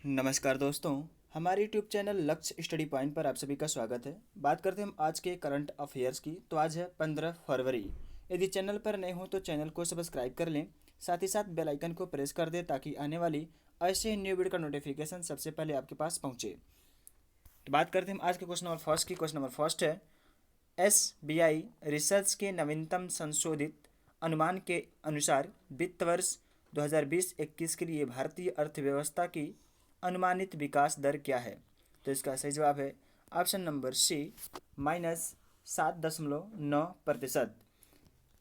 नमस्कार दोस्तों, हमारे यूट्यूब चैनल लक्ष्य स्टडी पॉइंट पर आप सभी का स्वागत है। बात करते हैं हम आज के करंट अफेयर्स की। तो आज है 15 फरवरी। यदि चैनल पर नए हो तो चैनल को सब्सक्राइब कर लें, साथ ही साथ बेल आइकन को प्रेस कर दें ताकि आने वाली ऐसे ही न्यू वीडियो का नोटिफिकेशन सबसे पहले आपके पास पहुंचे। तो बात करते हैं हम आज के क्वेश्चन नंबर फर्स्ट की। क्वेश्चन नंबर फर्स्ट है, SBI रिसर्च के नवीनतम संशोधित अनुमान के अनुसार वित्त वर्ष 2020-21 के लिए भारतीय अर्थव्यवस्था की अनुमानित विकास दर क्या है? तो इसका सही जवाब है ऑप्शन नंबर सी, -7.9%।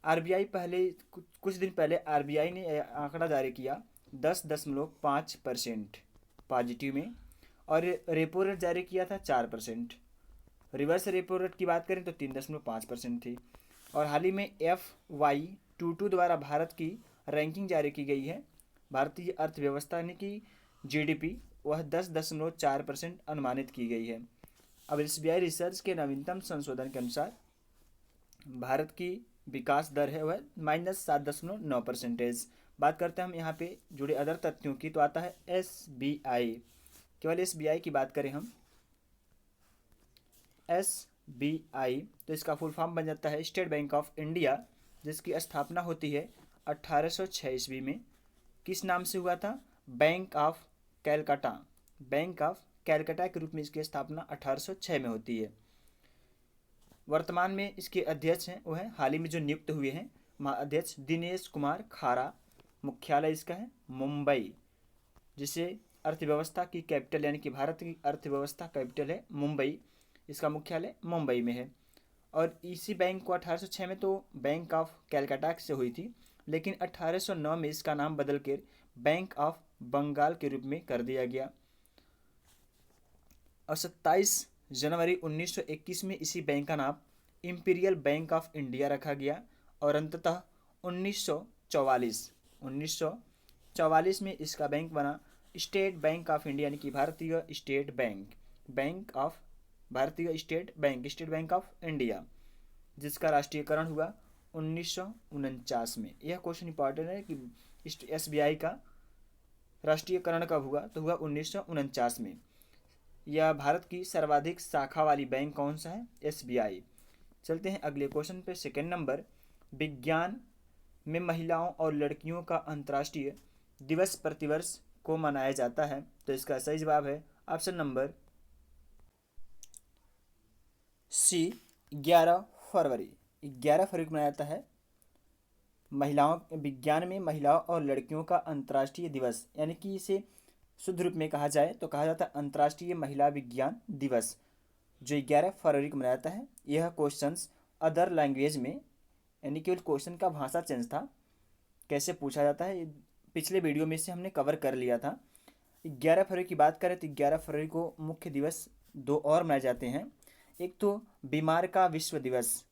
आरबीआई पहले कुछ दिन पहले आरबीआई ने आंकड़ा जारी किया 10.5% पॉजिटिव में, और रेपो रेट जारी किया था 4%। रिवर्स रेपो रेट की बात करें तो 3.5% थी। और हाल ही में FY22 द्वारा भारत की रैंकिंग जारी की गई है। भारतीय अर्थव्यवस्था यानी कि जीडीपी वह 10.4% अनुमानित की गई है। अब SBI रिसर्च के नवीनतम संशोधन के अनुसार भारत की विकास दर है वह -7.9%। बात करते हैं हम यहाँ पे जुड़े अदर तथ्यों की, तो आता है SBI। केवल SBI की बात करें हम, SBI तो इसका फुल फॉर्म बन जाता है स्टेट बैंक ऑफ इंडिया, जिसकी स्थापना होती है 1806 ईस्वी में। किस नाम से हुआ था? Bank of Calcutta. Bank of Calcutta के रूप में इसकी स्थापना 1806 में होती है। वर्तमान में इसके अध्यक्ष हैं वो हैं हाल ही में जो नियुक्त हुए हैं महाअध्यक्ष दिनेश कुमार खारा। मुख्यालय इसका है मुंबई, जिसे अर्थव्यवस्था की कैपिटल यानी कि भारत की अर्थव्यवस्था कैपिटल है मुंबई। इसका मुख्यालय मुंबई में है। और इसी बैंक को 1806 में तो बैंक ऑफ कैलकाटा से हुई थी, लेकिन 1809 में इसका नाम बदल कर बैंक ऑफ बंगाल के रूप में कर दिया गया। और 27 जनवरी 1921 में इसी बैंक का नाम इंपीरियल बैंक ऑफ इंडिया रखा गया। और अंततः 1944 में इसका बैंक बना स्टेट बैंक ऑफ इंडिया यानी कि भारतीय स्टेट बैंक, बैंक ऑफ भारतीय स्टेट बैंक ऑफ इंडिया, जिसका राष्ट्रीयकरण हुआ 1949 में। यह क्वेश्चन इंपॉर्टेंट है कि SBI का राष्ट्रीयकरण कब हुआ? तो हुआ 1949 में। यह भारत की सर्वाधिक शाखा वाली बैंक कौन सा है? SBI। चलते हैं अगले क्वेश्चन पे। सेकेंड नंबर, विज्ञान में महिलाओं और लड़कियों का अंतर्राष्ट्रीय दिवस प्रतिवर्ष को मनाया जाता है। तो इसका सही जवाब है ऑप्शन नंबर सी, 11 फरवरी। 11 फरवरी को मनाया जाता है विज्ञान में महिलाओं और लड़कियों का अंतर्राष्ट्रीय दिवस, यानी कि इसे शुद्ध रूप में कहा जाए तो कहा जाता है अंतर्राष्ट्रीय महिला विज्ञान दिवस, जो 11 फरवरी को मनाया जाता है। यह क्वेश्चंस अदर लैंग्वेज में, यानी केवल क्वेश्चन का भाषा चेंज था, कैसे पूछा जाता है पिछले वीडियो में से हमने कवर कर लिया था। 11 फरवरी की बात करें तो 11 फरवरी को मुख्य दिवस दो और मनाए जाते हैं। एक तो बीमार का विश्व दिवस,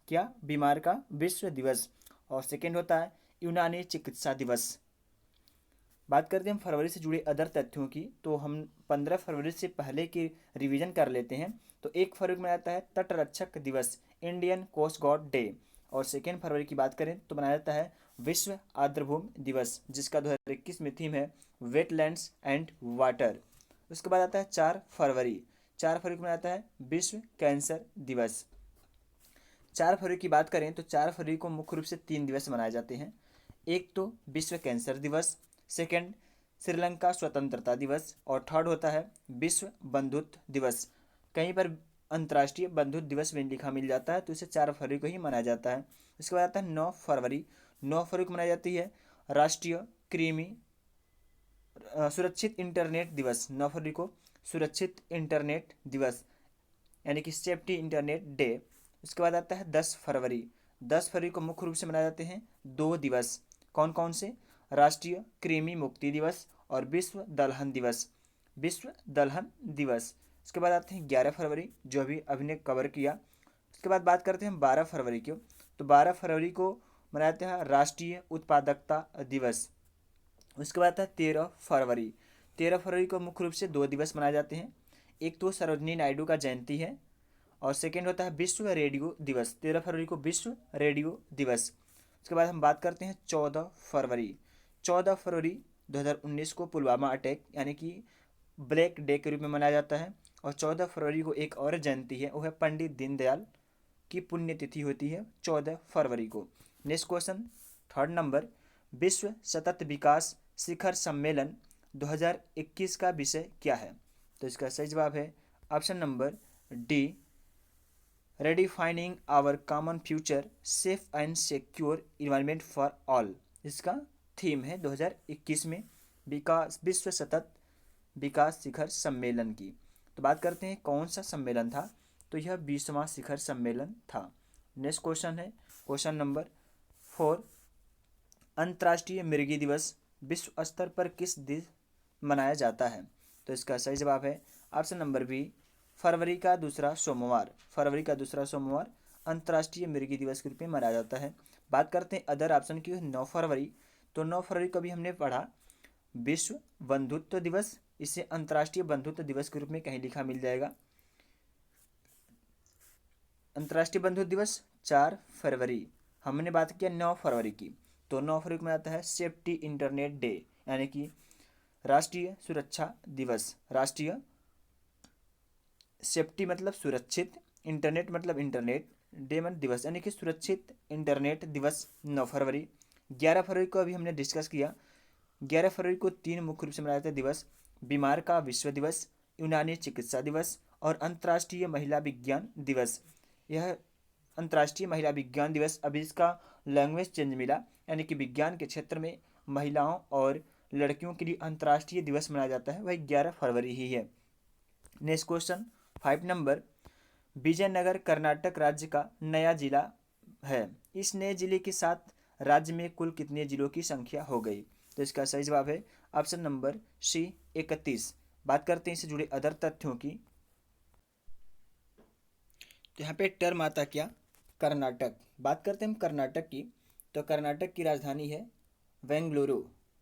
क्या? बीमार का विश्व दिवस। और सेकेंड होता है यूनानी चिकित्सा दिवस। बात करते हैं हम फरवरी से जुड़े अदर तथ्यों की, तो हम 15 फरवरी से पहले की रिवीजन कर लेते हैं। तो 1 फरवरी को मनाया जाता है तटरक्षक दिवस, इंडियन कोस्ट गार्ड डे। और सेकेंड फरवरी की बात करें तो मनाया जाता है विश्व आर्द्रभूमि दिवस, जिसका 2021 में थीम है वेटलैंड्स एंड वाटर। उसके बाद आता है 4 फरवरी। 4 फरवरी को मनाया जाता है विश्व कैंसर दिवस। 4 फरवरी की बात करें तो 4 फरवरी को मुख्य रूप से 3 दिवस मनाए जाते हैं। एक तो विश्व कैंसर दिवस, सेकंड श्रीलंका स्वतंत्रता दिवस, और थर्ड होता है विश्व बंधुत्व दिवस। कहीं पर अंतर्राष्ट्रीय बंधुत्व दिवस भी लिखा मिल जाता है, तो इसे 4 फरवरी को ही मनाया जाता है। इसके बाद आता है 9 फरवरी। 9 फरवरी को मनाई जाती है राष्ट्रीय कृमि सुरक्षित इंटरनेट दिवस। 9 फरवरी को सुरक्षित इंटरनेट दिवस, यानी कि सेफ्टी इंटरनेट डे। उसके बाद आता है 10 फरवरी। 10 फरवरी को मुख्य रूप से मनाए जाते हैं 2 दिवस। कौन कौन से? राष्ट्रीय कृमि मुक्ति दिवस और विश्व दलहन दिवस। विश्व दलहन दिवस। उसके बाद आते हैं 11 फरवरी, जो अभी ने कवर किया। उसके बाद बात करते हैं 12 फरवरी की। तो 12 फरवरी को मनाया जाता है राष्ट्रीय उत्पादकता दिवस। उसके बाद आता है 13 फरवरी। 13 फरवरी को मुख्य रूप से 2 दिवस मनाए जाते हैं। एक तो सरोजनी नायडू का जयंती है, और सेकेंड होता है विश्व रेडियो दिवस। 13 फरवरी को विश्व रेडियो दिवस। उसके बाद हम बात करते हैं 14 फरवरी। 14 फरवरी 2019 को पुलवामा अटैक, यानी कि ब्लैक डे के रूप में मनाया जाता है। और 14 फरवरी को एक और जयंती है, वो है पंडित दीनदयाल की पुण्यतिथि होती है 14 फरवरी को। नेक्स्ट क्वेश्चन, थर्ड नंबर, विश्व सतत विकास शिखर सम्मेलन 2021 का विषय क्या है? तो इसका सही जवाब है option number D, redefining our common future safe and secure environment for all. इसका थीम है 2021 में विकास विश्व सतत विकास शिखर सम्मेलन की। तो बात करते हैं कौन सा सम्मेलन था, तो यह 20वां शिखर सम्मेलन था। नेक्स्ट क्वेश्चन है क्वेश्चन नंबर 4, अंतर्राष्ट्रीय मृगी दिवस विश्व स्तर पर किस दिन मनाया जाता है? तो इसका सही जवाब है ऑप्शन नंबर बी, फरवरी का दूसरा सोमवार। फरवरी का दूसरा सोमवार अंतर्राष्ट्रीय मृगी दिवस के रूप में मनाया जाता है। बात करते हैं अदर ऑप्शन की, 9 फरवरी। तो 9 फरवरी को भी हमने पढ़ा विश्व बंधुत्व दिवस, इसे अंतर्राष्ट्रीय बंधुत्व दिवस के रूप में कहीं लिखा मिल जाएगा। अंतर्राष्ट्रीय बंधुत्व दिवस 4 फरवरी, हमने बात किया 9 फरवरी की। तो 9 फरवरी को मनाता है सेफ्टी इंटरनेट डे, यानी कि राष्ट्रीय सुरक्षा दिवस। राष्ट्रीय सेफ्टी मतलब सुरक्षित, इंटरनेट मतलब इंटरनेट, डे मतलब दिवस, यानी कि सुरक्षित इंटरनेट दिवस 9 फरवरी। 11 फरवरी को अभी हमने डिस्कस किया। 11 फरवरी को 3 मुख्य रूप से मनाए जाते दिवस, बीमार का विश्व दिवस, यूनानी चिकित्सा दिवस और अंतर्राष्ट्रीय महिला विज्ञान दिवस। यह अंतर्राष्ट्रीय महिला विज्ञान दिवस, अभी इसका लैंग्वेज चेंज मिला, यानी कि विज्ञान के क्षेत्र में महिलाओं और लड़कियों के लिए अंतर्राष्ट्रीय दिवस मनाया जाता है, वही 11 फरवरी ही है। Next question 5 number, Vijayanagar Karnataka राज्य का नया जिला है। इस नए जिले के साथ राज्य में कुल कितने जिलों की संख्या हो गई? तो इसका सही जवाब है ऑप्शन नंबर सी, 31। बात करते हैं इससे जुड़े अदर तथ्यों की। तो यहाँ पे टर्म आता क्या, कर्नाटक। बात करते हैं हम कर्नाटक की, तो कर्नाटक की राजधानी है बेंगलुरु,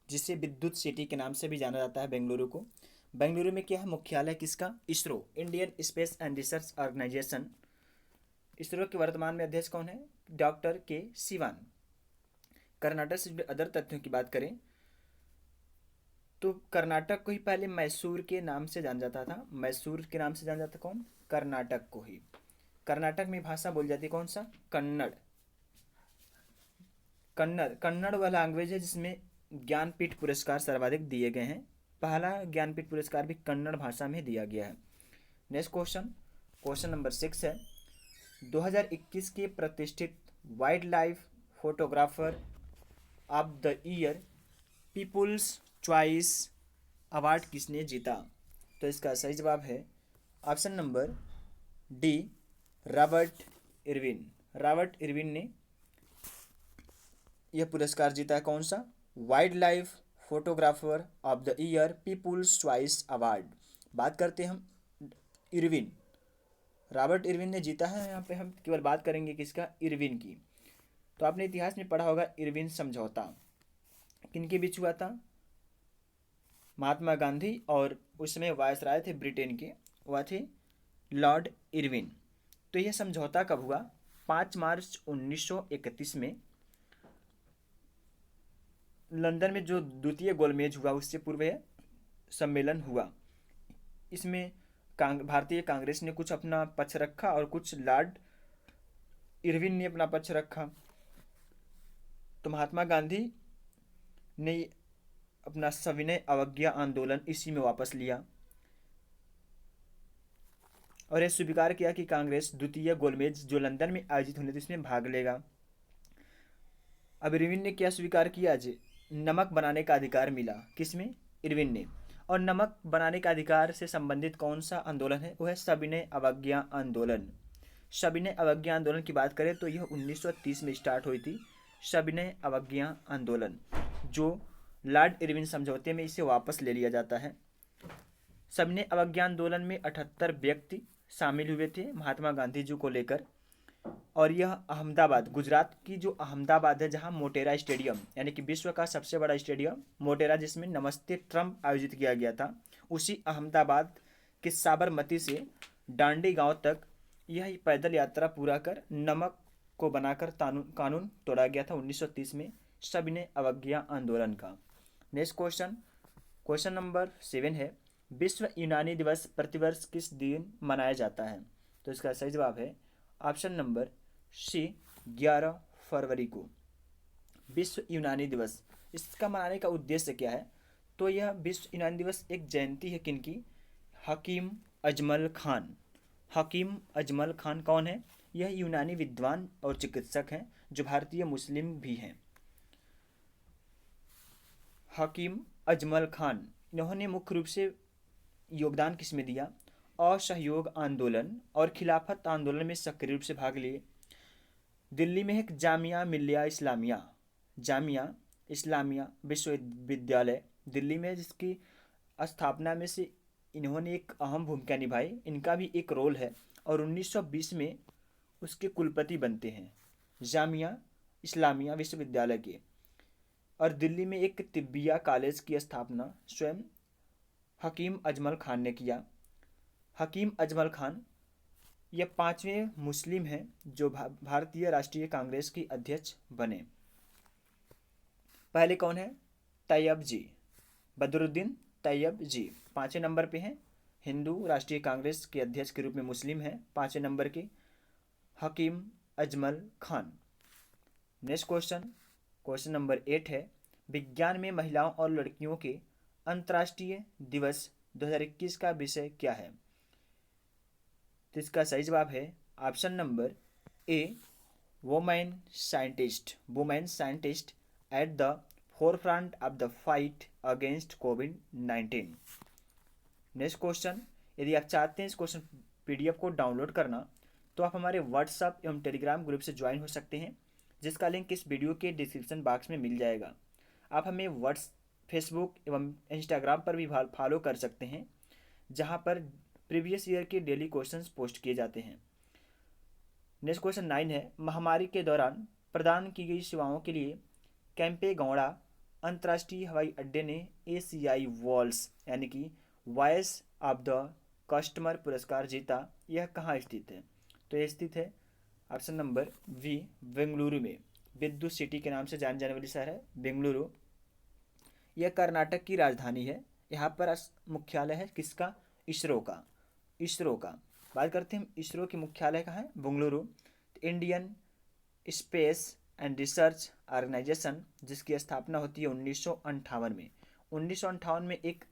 जिसे विद्युत सिटी के नाम से भी जाना जाता है बेंगलुरु को। बेंगलुरु में क्या है, मुख्यालय किसका, ISRO, Indian Space and Research Organisation. ISRO के वर्तमान में अध्यक्ष कौन है, डॉक्टर के सिवान। कर्नाटक से जुड़े अदर तथ्यों की बात करें तो कर्नाटक को ही पहले मैसूर के नाम से जाना जाता था। मैसूर के नाम से जाना जाता कौन, कर्नाटक को ही। कर्नाटक में भाषा बोली जाती है कौन सा, कन्नड़। कन्नड़ कन्नड़ वह लैंग्वेज है जिसमें ज्ञानपीठ पुरस्कार सर्वाधिक दिए गए हैं। पहला ज्ञानपीठ पुरस्कार भी कन्नड़ भाषा में दिया गया है। नेक्स्ट क्वेश्चन, क्वेश्चन नंबर 6 है, 2021 के प्रतिष्ठित wild life photographer of the year people's choice award किसने जीता? तो इसका सही जवाब है option number D, Robert Irwin. Robert Irwin ने यह पुरस्कार जीता है, कौन सा, wild life photographer of the year people's choice award. बात करते हैं हम इरविन, रॉबर्ट इरविन ने जीता है। यहाँ पे हम केवल बात करेंगे किसका, इरविन की। तो आपने इतिहास में पढ़ा होगा इरविन समझौता किनके बीच हुआ था, महात्मा गांधी और उस समय वायसराय थे ब्रिटेन के, वह थे लॉर्ड इरविन। तो यह समझौता कब हुआ, 5 मार्च 1931 में लंदन में जो द्वितीय गोलमेज हुआ उससे पूर्व यह सम्मेलन हुआ। इसमें भारतीय कांग्रेस ने कुछ अपना पक्ष रखा और कुछ लॉर्ड इरविन ने अपना पक्ष रखा। तो महात्मा गांधी ने अपना सविनय अवज्ञा आंदोलन इसी में वापस लिया और यह स्वीकार किया कि कांग्रेस द्वितीय गोलमेज जो लंदन में आयोजित होने थी इसमें भाग लेगा। अब इरविन ने क्या स्वीकार किया, आज नमक बनाने का अधिकार मिला, किसमें, इरविन ने। और नमक बनाने का अधिकार से संबंधित कौन सा आंदोलन है, वो है सविनय अवज्ञा आंदोलन। सविनय अवज्ञा आंदोलन की बात करें तो यह 1930 में स्टार्ट हुई थी, सविनय अवज्ञा आंदोलन, जो लॉर्ड इरविन समझौते में इसे वापस ले लिया जाता है। सविनय अवज्ञा आंदोलन में 78 व्यक्ति शामिल हुए थे महात्मा गांधी जी को लेकर। और यह अहमदाबाद, गुजरात की जो अहमदाबाद है, जहां मोटेरा स्टेडियम यानी कि विश्व का सबसे बड़ा स्टेडियम मोटेरा, जिसमें नमस्ते ट्रंप आयोजित किया गया था, उसी अहमदाबाद के साबरमती से डांडी गांव तक यह पैदल यात्रा पूरा कर नमक को बनाकर कानून तोड़ा गया था 1930 में, सविनय अवज्ञा आंदोलन का। नेक्स्ट क्वेश्चन, क्वेश्चन नंबर 7 है, विश्व यूनानी दिवस प्रतिवर्ष किस दिन मनाया जाता है? तो इसका सही जवाब है ऑप्शन नंबर सी 11 फरवरी को। विश्व यूनानी दिवस, इसका मनाने का उद्देश्य क्या है? तो यह विश्व यूनानी दिवस एक जयंती है किनकी? हकीम अजमल खान। हकीम अजमल खान कौन है? यह यूनानी विद्वान और चिकित्सक हैं जो भारतीय मुस्लिम भी हैं। हकीम अजमल खान, इन्होंने मुख्य रूप से योगदान किसमें दिया? असहयोग आंदोलन और खिलाफत आंदोलन में सक्रिय रूप से भाग लिए। दिल्ली में एक जामिया इस्लामिया विश्वविद्यालय दिल्ली में, जिसकी स्थापना में से इन्होंने एक अहम भूमिका निभाई, इनका भी एक रोल है, और 1920 में उसके कुलपति बनते हैं जामिया इस्लामिया विश्वविद्यालय के। और दिल्ली में एक तिब्बिया कॉलेज की स्थापना स्वयं हकीम अजमल खान ने किया। हकीम अजमल खान यह 5वें मुस्लिम हैं जो भारतीय राष्ट्रीय कांग्रेस की अध्यक्ष बने। पहले कौन है? तैयब जी, बदरुद्दीन तैयब जी 5वें नंबर पे हैं। हिंदू राष्ट्रीय कांग्रेस के अध्यक्ष के रूप में मुस्लिम हैं 5वें नंबर के Hakim Ajmal Khan. Next question number 8 है, विज्ञान में महिलाओं और लड़कियों के अंतर्राष्ट्रीय दिवस 2021 का विषय क्या है? तो इसका सही जवाब है option number A women scientist at the forefront of the fight against covid. Next question, यदि आप चाहते हैं इस क्वेश्चन पीडीएफ को डाउनलोड करना तो आप हमारे व्हाट्सएप एवं टेलीग्राम ग्रुप से ज्वाइन हो सकते हैं, जिसका लिंक इस वीडियो के डिस्क्रिप्शन बॉक्स में मिल जाएगा। आप हमें फेसबुक एवं इंस्टाग्राम पर भी फॉलो कर सकते हैं, जहां पर प्रीवियस ईयर के डेली क्वेश्चंस पोस्ट किए जाते हैं। नेक्स्ट क्वेश्चन 9 है, महामारी के दौरान प्रदान की गई सेवाओं के लिए कैंपेगौड़ा अंतर्राष्ट्रीय हवाई अड्डे ने एशियाई वॉल्स यानी कि वॉइस ऑफ द कस्टमर पुरस्कार जीता। यह कहाँ स्थित है? तो यह स्थित है ऑप्शन नंबर बी बेंगलुरु में। विद्युत सिटी के नाम से जाने जाने वाली शहर है बेंगलुरु। यह कर्नाटक की राजधानी है। यहाँ पर मुख्यालय है किसका? इसरो का। बात करते हैं हम इसरो की मुख्यालय कहाँ है? Bengaluru. Indian Space and Research Organisation, जिसकी स्थापना होती है 1958 में। 1958 में एक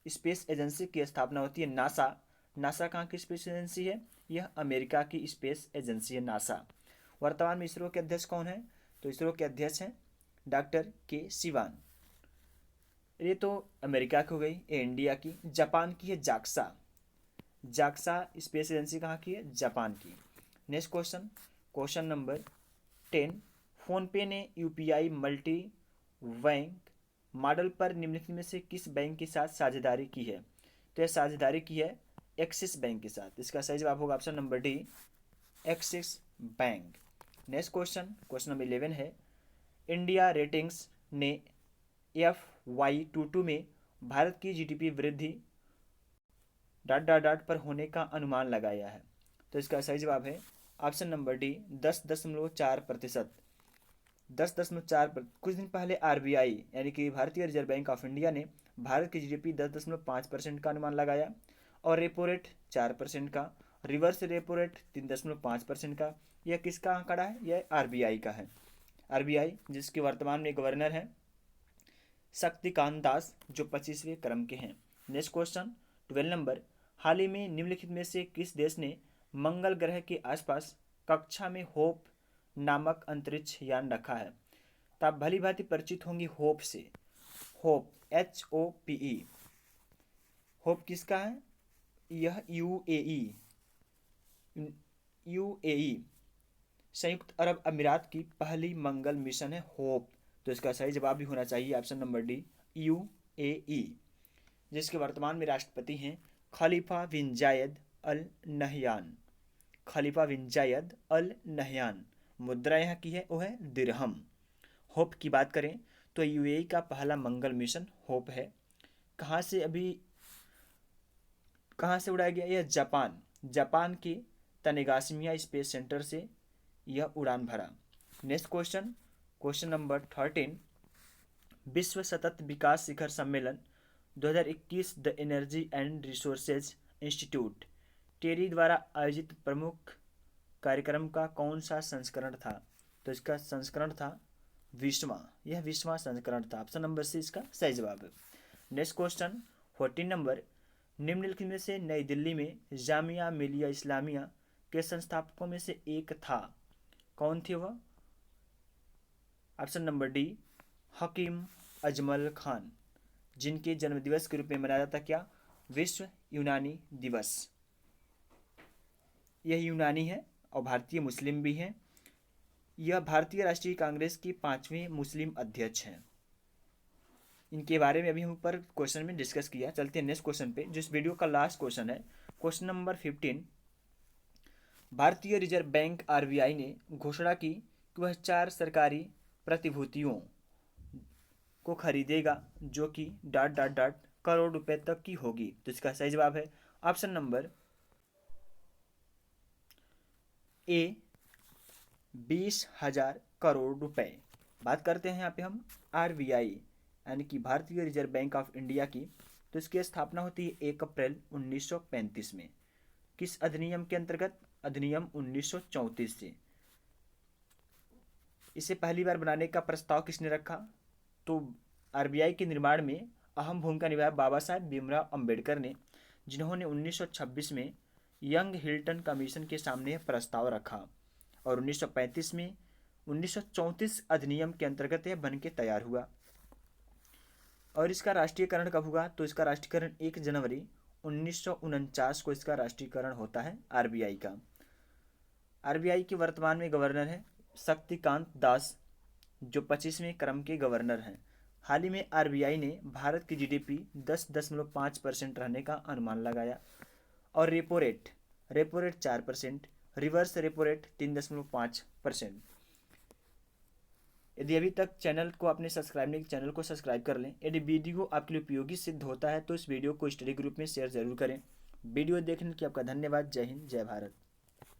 स्पेस एजेंसी की स्थापना होती है नासा कहाँ की स्पेस एजेंसी है? यह अमेरिका की स्पेस एजेंसी है नासा। वर्तमान में इसरो के अध्यक्ष कौन है? तो इसरो के अध्यक्ष हैं डॉक्टर के सिवान। ये तो अमेरिका की हो गई। ये इंडिया की। जापान की है जाक्सा स्पेस एजेंसी कहाँ की है? जापान की। नेक्स्ट क्वेश्चन नंबर 10, फोनपे ने यूपीआई मल्टी बैंक मॉडल पर निम्नलिखित में से किस बैंक के साथ साझेदारी की है? तो यह साझेदारी की है एक्सिस बैंक के साथ। इसका सही जवाब होगा option number D axis bank. Next question number 11 है, इंडिया रेटिंग्स ने FY22 में भारत की जीडीपी वृद्धि ... पर होने का अनुमान लगाया है। तो इसका सही जवाब है ऑप्शन नंबर डी 10.4%। 10.4। कुछ दिन पहले RBI यानी कि भारतीय रिजर्व बैंक ऑफ इंडिया ने भारत की जीडीपी 10.5% का अनुमान लगाया, और रेपो रेट 4% का, रिवर्स रेपो रेट 3.5% का। यह किसका आंकड़ा है? यह RBI का है। RBI जिसके वर्तमान में गवर्नर हैं शक्तिकांत दास, जो 25वें क्रम के हैं। नेक्स्ट 12 नंबर, हाल ही में निम्नलिखित में से किस देश ने मंगल ग्रह के आसपास कक्षा में होप नामक अंतरिक्ष यान रखा है? तो आप भली भांति परिचित होंगी होप से। Hope HOPE। होप किसका है? यह UAE संयुक्त अरब अमीरात की पहली मंगल मिशन है होप। तो इसका सही जवाब भी होना चाहिए ऑप्शन नंबर डी UAE, जिसके वर्तमान में राष्ट्रपति हैं खलीफा बिन जायद अल नहयान। मुद्रा यहाँ की है वो है दिरहम। होप की बात करें तो UAE का पहला मंगल मिशन होप है। कहाँ से उड़ाया गया? यह जापान के तनेगाशिमिया स्पेस सेंटर से यह उड़ान भरा। नेक्स्ट क्वेश्चन नंबर 13, विश्व सतत विकास शिखर सम्मेलन 2021 the energy and resources institute TERI द्वारा आयोजित प्रमुख कार्यक्रम का कौन सा संस्करण था? तो इसका संस्करण था 20वां। यह 20वां संस्करण था। ऑप्शन नंबर सी इसका सही जवाब है। नेक्स्ट क्वेश्चन 14 नंबर, निम्नलिखित में से नई दिल्ली में जामिया मिलिया इस्लामिया के संस्थापकों में से एक था, कौन थे वह? ऑप्शन नंबर डी हकीम अजमल खान, जिनके जन्मदिवस के रूप में मनाया जाता क्या? विश्व यूनानी दिवस। यह यूनानी है और भारतीय मुस्लिम भी हैं। यह भारतीय राष्ट्रीय कांग्रेस की 5वें मुस्लिम अध्यक्ष हैं। इनके बारे में अभी हम ऊपर क्वेश्चन में डिस्कस किया। चलते हैं नेक्स्ट क्वेश्चन पे, जो इस वीडियो का लास्ट क्वेश्चन है। क्वेश्चन नंबर 15, भारतीय रिजर्व बैंक आरबीआई ने घोषणा की कि वह 4 सरकारी प्रतिभूतियों को खरीदेगा जो कि ... करोड़ रुपए तक की होगी। तो इसका सही जवाब है ऑप्शन नंबर ए 20,000 करोड़ रुपए। बात करते हैं यहाँ पे हम आरबीआई यानी कि भारतीय रिजर्व बैंक ऑफ इंडिया की। तो इसकी स्थापना होती है 1 अप्रैल 1935 में। किस अधिनियम के अंतर्गत? अधिनियम 1934 से। इसे पहली बार बनाने का प्रस्ताव किसने रखा? तो आरबीआई के निर्माण में अहम भूमिका निभाया बाबा साहेब भीमराव अंबेडकर ने, जिन्होंने 1926 में यंग हिल्टन कमीशन के सामने यह प्रस्ताव रखा और 1935 में 1934 अधिनियम के अंतर्गत यह बन के तैयार हुआ। और इसका राष्ट्रीयकरण कब हुआ? तो इसका राष्ट्रीयकरण 1 जनवरी 1949 को इसका राष्ट्रीयकरण होता है आरबीआई का। आरबीआई के वर्तमान में गवर्नर है शक्तिकांत दास, जो 25वें क्रम के गवर्नर हैं। हाल ही में आरबीआई ने भारत की जीडीपी 10.5% रहने का अनुमान लगाया और repo rate 4%, reverse repo rate 3.5%। यदि अभी तक चैनल को आपने सब्सक्राइब नहीं किया, चैनल को सब्सक्राइब कर लें। यदि वीडियो आपके लिए उपयोगी सिद्ध होता है तो इस वीडियो को स्टडी ग्रुप में शेयर जरूर करें। वीडियो देखने के लिए आपका धन्यवाद। जय हिंद, जय भारत।